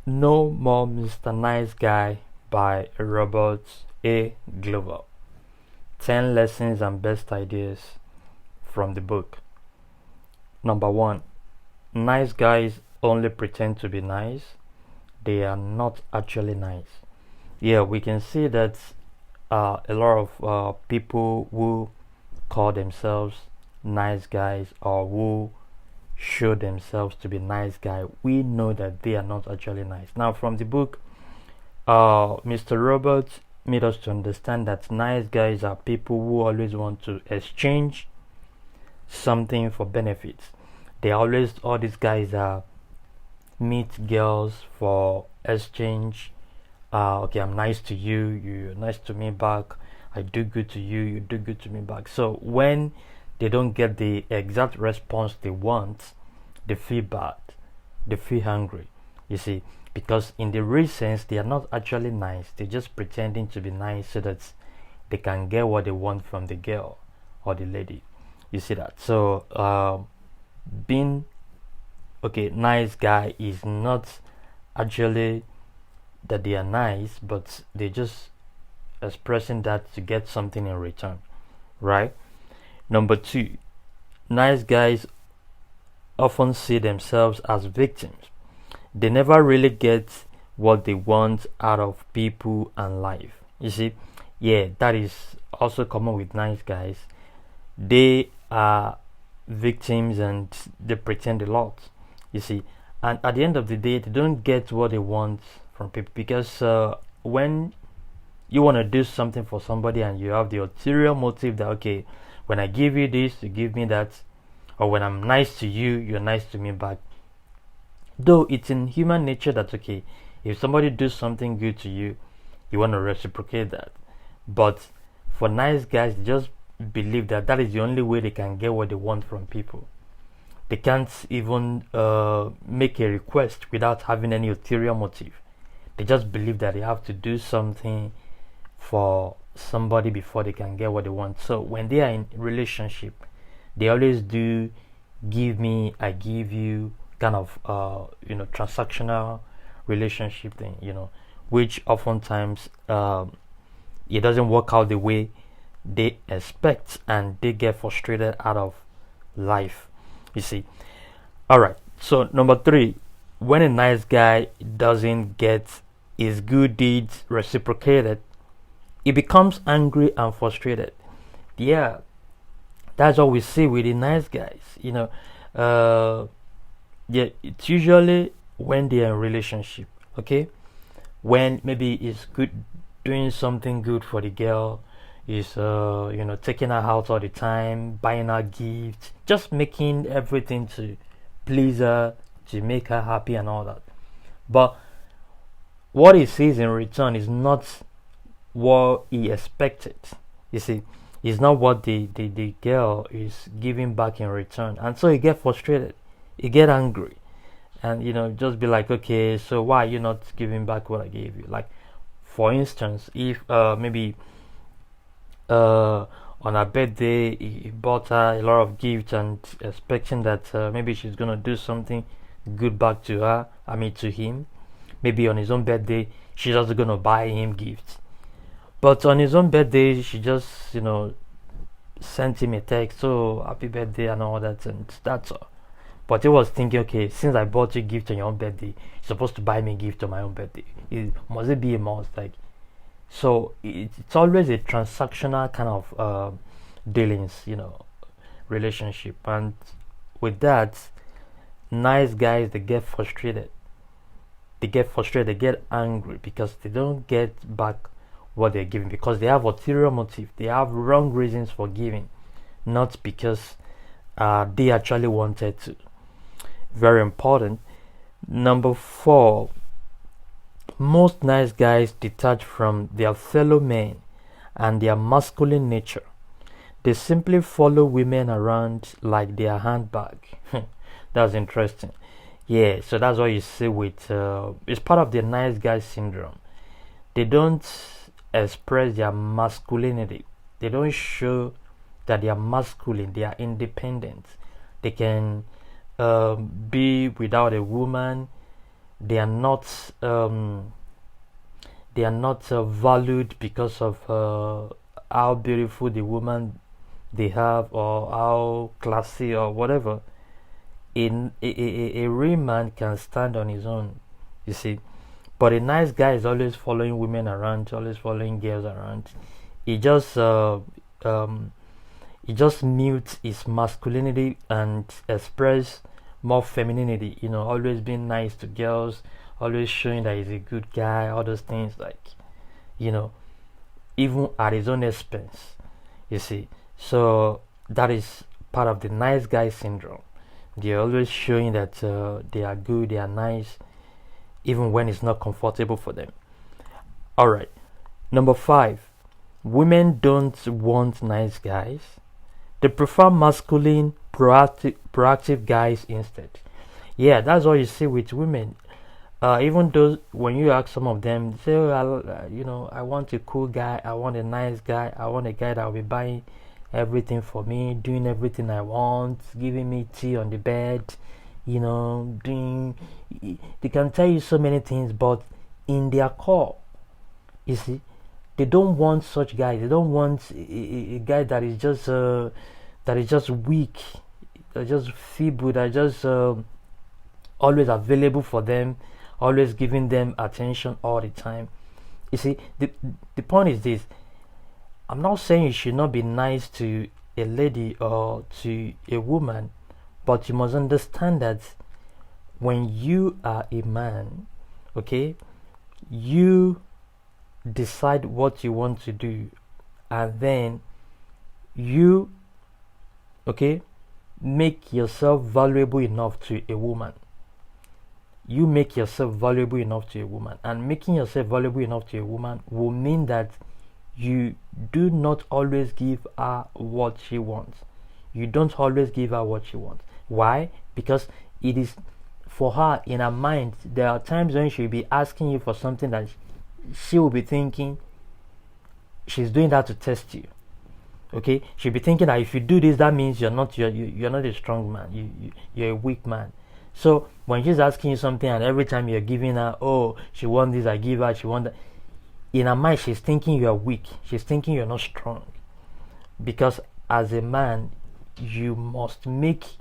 No More Mr. Nice Guy by Robert A. Glover. 10 lessons and best ideas from the book. Number 1. Nice guys only pretend to be nice. They are not actually nice. Yeah, we can see that a lot of people who call themselves nice guys or who show themselves to be nice guy, we know that they are not actually nice. Now, from the book, Mr. Roberts made us to understand that nice guys are people who always want to exchange something for benefits. They always, all these guys are meet girls for exchange. Okay, I'm nice to you, you're nice to me back. I do good to you, you do good to me back. So when they don't get the exact response they want, they feel bad, they feel hungry. You see, because in the real sense, they are not actually nice. They're just pretending to be nice so that they can get what they want from the girl or the lady. You see that? So being okay, nice guy is not actually that they are nice, but they just expressing that to get something in return, right? Number 2, nice guys often see themselves as victims. They never really get what they want out of people and life. You see, yeah, that is also common with nice guys. They are victims and they pretend a lot. You see, and at the end of the day, they don't get what they want from people because when you want to do something for somebody and you have the ulterior motive that okay, when I give you this, you give me that, or when I'm nice to you, you're nice to me back. Though it's in human nature that okay, if somebody does something good to you, you want to reciprocate that. But for nice guys, they just believe that that is the only way they can get what they want from people. They can't even make a request without having any ulterior motive. They just believe that they have to do something for somebody before they can get what they want. So when they are in relationship, they always do give me, I give you kind of transactional relationship thing, which oftentimes it doesn't work out the way they expect and they get frustrated out of life. You see. Alright, so number 3, when a nice guy doesn't get his good deeds reciprocated, he becomes angry and frustrated. Yeah, that's what we see with the nice guys. Yeah, it's usually when they're in relationship. Okay, when maybe it's good doing something good for the girl, is taking her out all the time, buying her gifts, just making everything to please her, to make her happy and all that. But what he sees in return is not what he expected. You see, it's not what the girl is giving back in return, and so he get frustrated, he get angry, and just be like, okay, so why are you not giving back what I gave you? Like, for instance, if maybe on her birthday he bought her a lot of gifts and expecting that maybe she's gonna do something good back to her, I mean to him. Maybe on his own birthday she's also gonna buy him gifts, but on his own birthday she just sent him a text, so happy birthday and all that, and that's all. But he was thinking, okay, since I bought you a gift on your own birthday, you're supposed to buy me a gift on my own birthday. Must it be a must? Like, so it's always a transactional kind of dealings, relationship. And with that, nice guys, they get frustrated. They get angry because they don't get back what they're giving, because they have ulterior motive. They have wrong reasons for giving, not because they actually wanted to. Very important. Number 4, most nice guys detach from their fellow men and their masculine nature. They simply follow women around like their handbag. That's interesting. Yeah, so that's what you see with it's part of the nice guy syndrome. They don't express their masculinity. They don't show that they are masculine. They are independent. They can be without a woman, they are not valued because of how beautiful the woman they have, or how classy or whatever. A real man can stand on his own, you see. But a nice guy is always following women around, always following girls around. He just mutes his masculinity and express more femininity, always being nice to girls, always showing that he's a good guy, all those things, like, even at his own expense, you see. So that is part of the nice guy syndrome. They're always showing that they are good, they are nice, even when it's not comfortable for them. All right. Number 5, women don't want nice guys. They prefer masculine, proactive guys instead. Yeah, that's what you see with women. Even though when you ask some of them, they say, oh, I want a cool guy, I want a nice guy, I want a guy that will be buying everything for me, doing everything I want, giving me tea on the bed, doing. They can tell you so many things, but in their core, you see, they don't want such guys. They don't want a guy that is just weak, that just feeble, that just always available for them, always giving them attention all the time. You see, the point is this. I'm not saying you should not be nice to a lady or to a woman, but you must understand that when you are a man, okay, you decide what you want to do, and then you, okay, make yourself valuable enough to a woman. You make yourself valuable enough to a woman, and making yourself valuable enough to a woman will mean that you do not always give her what she wants. You don't always give her what she wants. Why? Because it is for her, in her mind, there are times when she'll be asking you for something that she will be thinking she's doing that to test you. Okay, she'll be thinking that if you do this, that means you're not a strong man. You're a weak man. So when she's asking you something, and every time you're giving her, oh, she wants this, I give her, she wants that, in her mind she's thinking you're weak. She's thinking you're not strong. Because as a man, you must make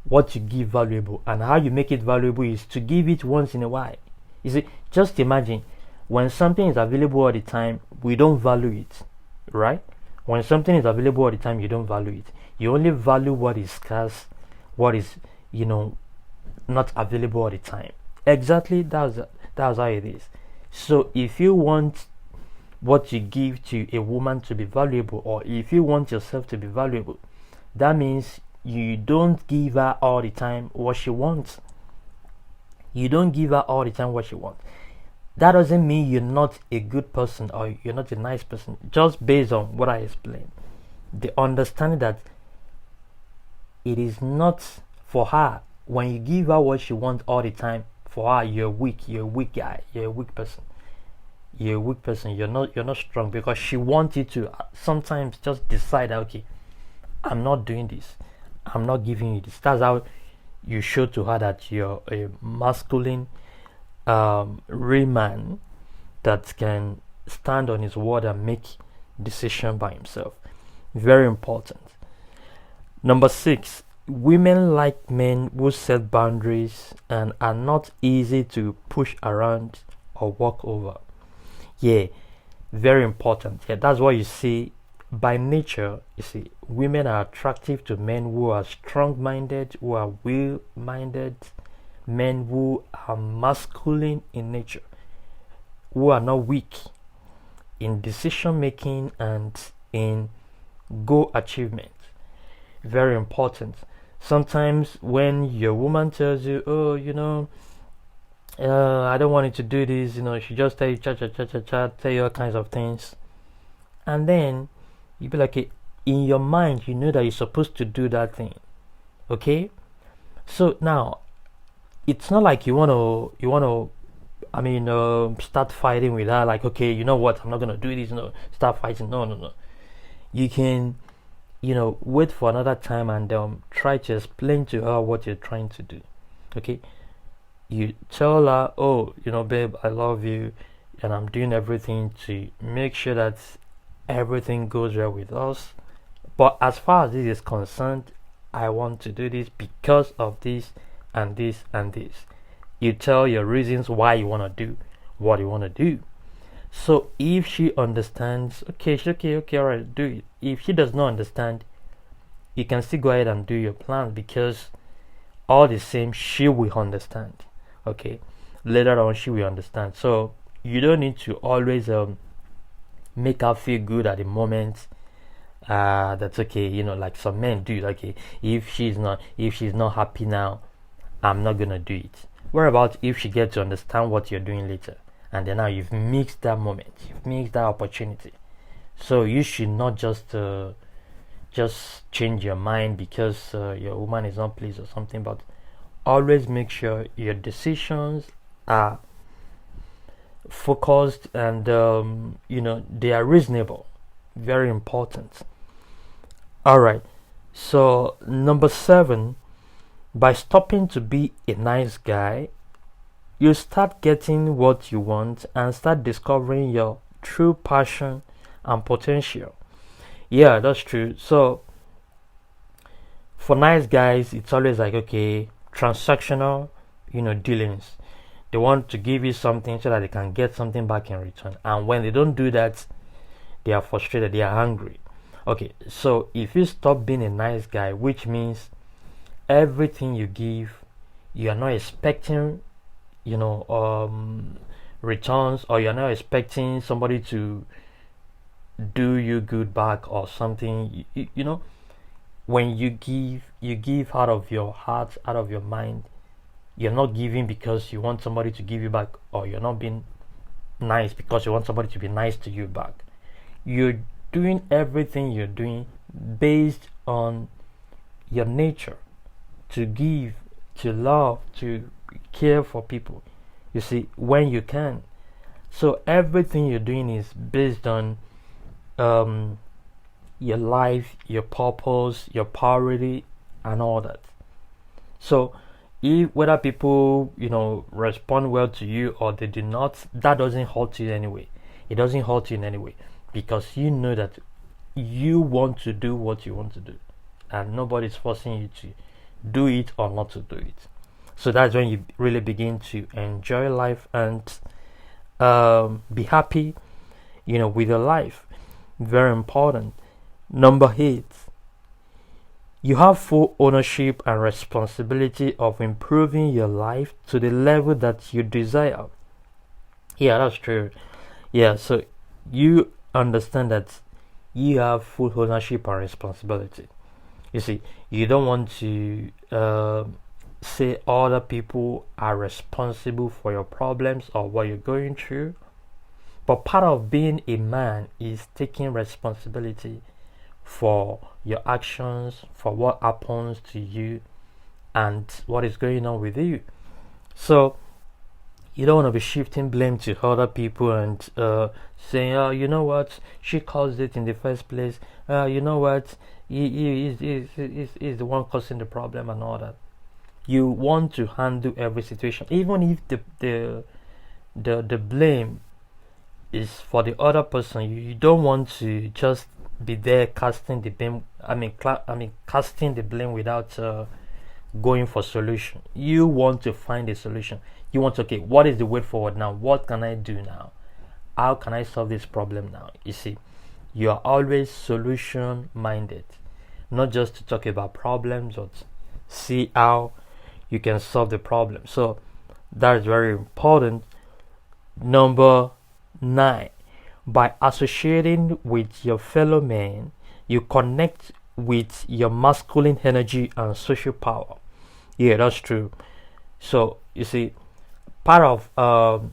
what you give valuable, and how you make it valuable is to give it once in a while. You see, just imagine, when something is available all the time, we don't value it, right? When something is available all the time, you don't value it. You only value what is scarce, what is, not available all the time. Exactly, that's how it is. So if you want what you give to a woman to be valuable, or if you want yourself to be valuable, that means you don't give her all the time what she wants. You don't give her all the time what she wants. That doesn't mean you're not a good person or you're not a nice person, just based on what I explained. The understanding that it is not for her. When you give her what she wants all the time, for her, you're weak. You're a weak guy. You're a weak person. You're a weak person. You're not strong, because she wants you to sometimes just decide, okay, I'm not doing this. I'm not giving you this. That's how you show to her that you're a masculine, real man that can stand on his word and make decision by himself. Very important. Number 6, women like men who set boundaries and are not easy to push around or walk over. Yeah, very important. Yeah, that's what you see. By nature, you see, women are attractive to men who are strong-minded, who are will-minded, men who are masculine in nature, who are not weak in decision making and in goal achievement. Very important. Sometimes when your woman tells you, oh, I don't want you to do this, she just tell you tell you all kinds of things, and then you be like, in your mind, you know that you're supposed to do that thing. Okay, so now it's not like you want to start fighting with her, like, okay, you know what, I'm not gonna do this, start fighting. No. You can, wait for another time and try to explain to her what you're trying to do. Okay, You tell her, oh, babe, I love you, and I'm doing everything to make sure that everything goes well with us. But as far as this is concerned, I want to do this because of this and this and this. You tell your reasons why you want to do what you want to do. So if she understands, okay, okay, all right, do it. If she does not understand, you can still go ahead and do your plan, because all the same, she will understand. Okay, later on she will understand. So you don't need to always make her feel good at the moment. That's okay, like some men do. Okay, if she's not happy now, I'm not gonna do it. What about if she gets to understand what you're doing later, and then now you've mixed that moment, you've mixed that opportunity. So you should not just change your mind because your woman is not pleased or something, but always make sure your decisions are focused and they are reasonable. Very important. All right. So number 7, by stopping to be a nice guy, you start getting what you want and start discovering your true passion and potential. Yeah, that's true. So for nice guys, it's always like, okay, transactional, dealings. They want to give you something so that they can get something back in return. And when they don't do that, they are frustrated, they are angry. Okay, so if you stop being a nice guy, which means everything you give, you are not expecting, returns, or you're not expecting somebody to do you good back or something. When you give out of your heart, out of your mind. You're not giving because you want somebody to give you back, or you're not being nice because you want somebody to be nice to you back. You're doing everything you're doing based on your nature to give, to love, to care for people. You see, when you can. So everything you're doing is based on your life, your purpose, your priority, and all that. So whether people respond well to you or they do not, that doesn't hurt you anyway. It doesn't hurt you in any way, because you know that you want to do what you want to do, and nobody's forcing you to do it or not to do it. So that's when you really begin to enjoy life and be happy with your life. Very important. Number 8, you have full ownership and responsibility of improving your life to the level that you desire. Yeah, that's true. Yeah, so you understand that you have full ownership and responsibility. You see, you don't want to say other people are responsible for your problems or what you're going through. But part of being a man is taking responsibility for your actions, for what happens to you, and what is going on with you. So you don't want to be shifting blame to other people and saying, oh, you know what, she caused it in the first place. You know what, he is the one causing the problem and all that. You want to handle every situation, even if the blame is for the other person. You don't want to just be there casting the blame. Casting the blame without going for solution. You want to find a solution. You want to, okay, what is the way forward now? What can I do now? How can I solve this problem now? You see, you are always solution minded, not just to talk about problems, but see how you can solve the problem. So that is very important. Number 9, by associating with your fellow men, you connect with your masculine energy and social power. Yeah, that's true. So you see, part of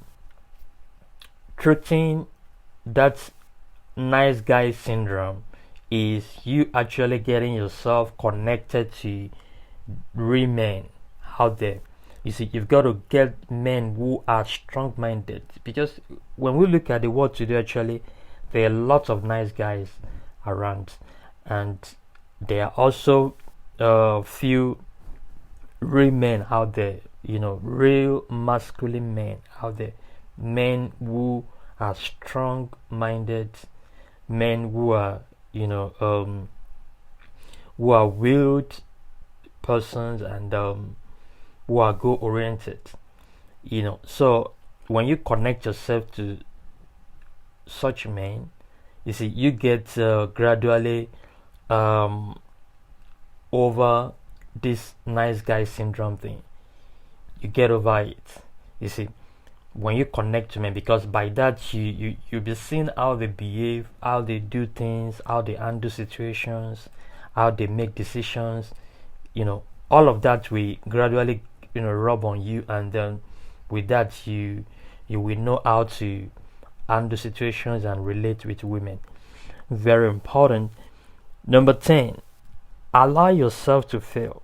treating that nice guy syndrome is you actually getting yourself connected to real men out there. You see, you've got to get men who are strong-minded, because when we look at the world today, actually, there are lots of nice guys around, and there are also few real men out there. real masculine men out there, men who are strong-minded, men who are who are willed persons, and who are goal-oriented. So when you connect yourself to such men, you see, you get gradually over this nice guy syndrome thing. You get over it. You see, when you connect to men, because by that you'll be seeing how they behave, how they do things, how they handle situations, how they make decisions. All of that will gradually rub on you, and then with that you will know how to handle situations and relate with women. Very important. Number 10, allow yourself to fail,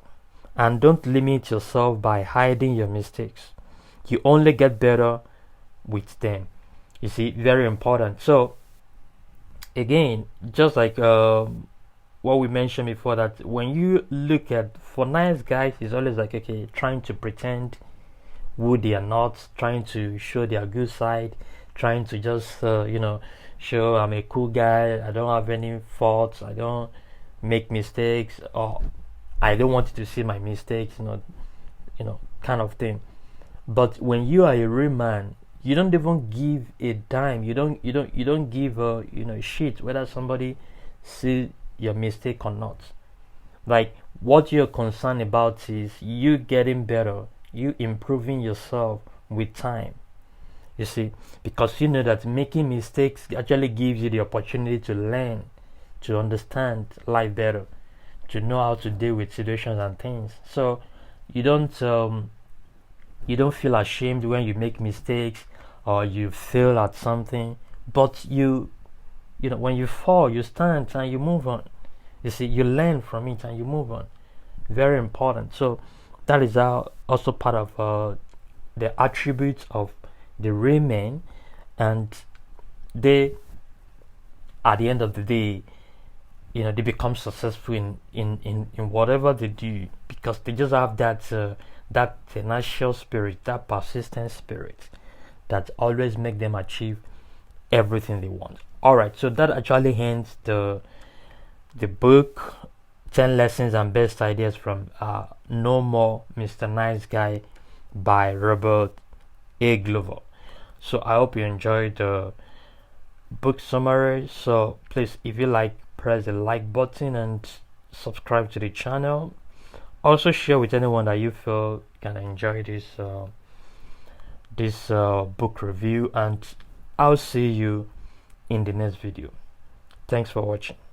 and don't limit yourself by hiding your mistakes. You only get better with them. You see, very important. So again, just like what we mentioned before, that when you look at, for nice guys, it's always like, okay, trying to pretend who they are not, trying to show their good side, trying to just show I'm a cool guy, I don't have any faults, I don't make mistakes, or I don't want you to see my mistakes, kind of thing. But when you are a real man, you don't even give a dime. You don't give a shit whether somebody see your mistake or not. Like, what you're concerned about is you getting better, you improving yourself with time. You see, because you know that making mistakes actually gives you the opportunity to learn, to understand life better, to know how to deal with situations and things. So you don't feel ashamed when you make mistakes or you fail at something, but when you fall, you stand and you move on. You see, you learn from it and you move on. Very important. So that is also part of the attributes of the real men, and they, at the end of the day, they become successful in whatever they do, because they just have that tenacious spirit, that persistent spirit, that always make them achieve everything they want. All right, so that actually ends the book, 10 Lessons and Best Ideas from No More Mr. Nice Guy by Robert A. Glover. So I hope you enjoyed the book summary. So please, if you like, press the like button and subscribe to the channel. Also share with anyone that you feel can enjoy this book review, and I'll see you in the next video. Thanks for watching.